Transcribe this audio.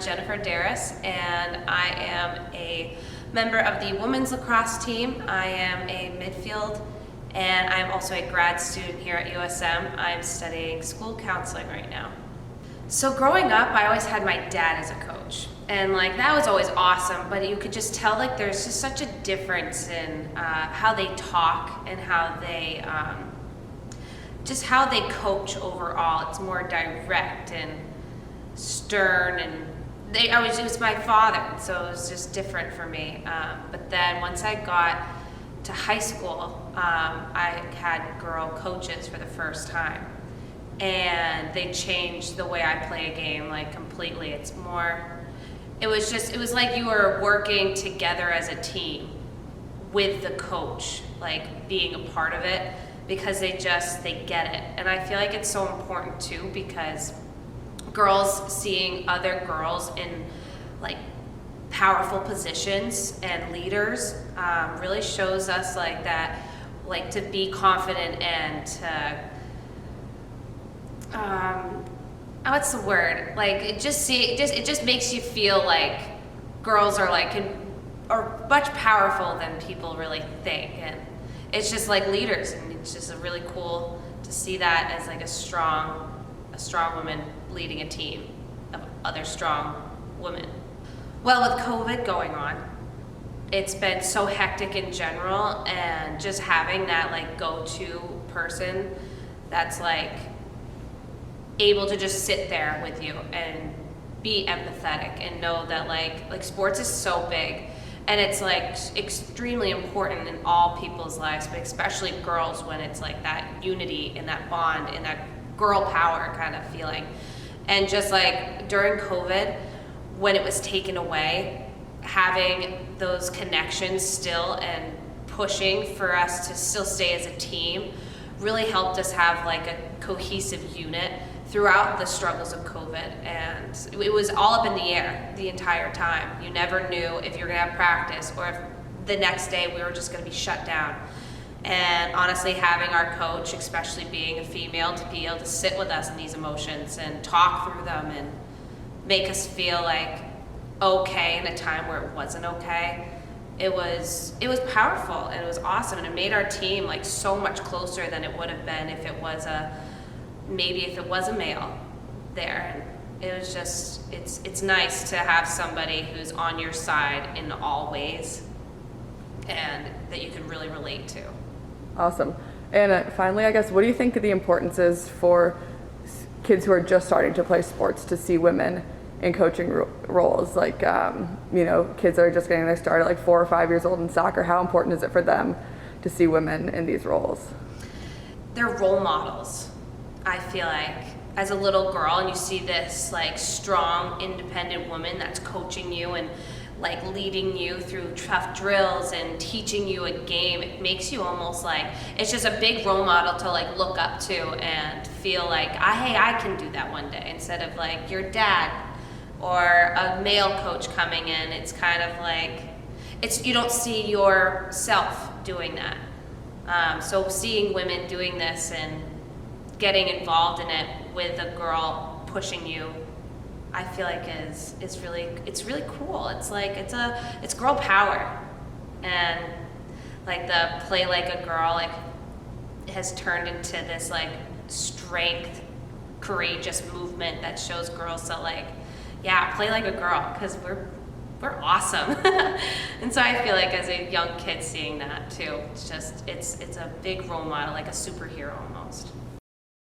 Jennifer Darasz, and I am a member of the women's lacrosse team. I am a midfield, and I'm also a grad student here at USM. I'm studying school counseling right now. So growing up, I always had my dad as a coach, and that was always awesome, but you could just tell there's just such a difference in how they talk and how they just how they coach overall. It's more direct and stern, and it was my father, so it was just different for me. But then once I got to high school, I had girl coaches for the first time, and they changed the way I play a game completely. It was like you were working together as a team with the coach, being a part of it, because they get it. And I feel like it's so important too, because girls seeing other girls in powerful positions and leaders really shows us that to be confident and to what's the word, it just makes you feel like girls are are much powerful than people really think, and it's just leaders, and it's just really cool to see that as a strong woman leading a team of other strong women. Well, with COVID going on, it's been so hectic in general, and just having that go-to person that's able to just sit there with you and be empathetic and know that sports is so big, and it's extremely important in all people's lives, but especially girls, when it's that unity and that bond and that girl power kind of feeling. And just during COVID, when it was taken away, having those connections still and pushing for us to still stay as a team really helped us have a cohesive unit throughout the struggles of COVID. And it was all up in the air the entire time. You never knew if you were gonna have practice or if the next day we were just gonna be shut down. And honestly, having our coach, especially being a female, to be able to sit with us in these emotions and talk through them and make us feel okay in a time where it wasn't okay, it was powerful, and it was awesome, and it made our team so much closer than it would have been if it was a male there. And it was just, it's nice to have somebody who's on your side in all ways and that you can really relate to. Awesome. And finally, I guess, what do you think the importance is for kids who are just starting to play sports to see women in coaching roles? Kids that are just getting their start at 4 or 5 years old in soccer, how important is it for them to see women in these roles? They're role models, I feel as a little girl, and you see this strong, independent woman that's coaching you and leading you through tough drills and teaching you a game. It makes you almost it's just a big role model to look up to and feel hey, I can do that one day, instead of your dad or a male coach coming in. It's kind of you don't see yourself doing that. So seeing women doing this and getting involved in it with a girl pushing you, I feel is really cool. It's girl power, and the play like a girl has turned into this strength, courageous movement that shows girls that play like a girl, because we're awesome. And so I feel as a young kid seeing that too, it's a big role model, like a superhero almost.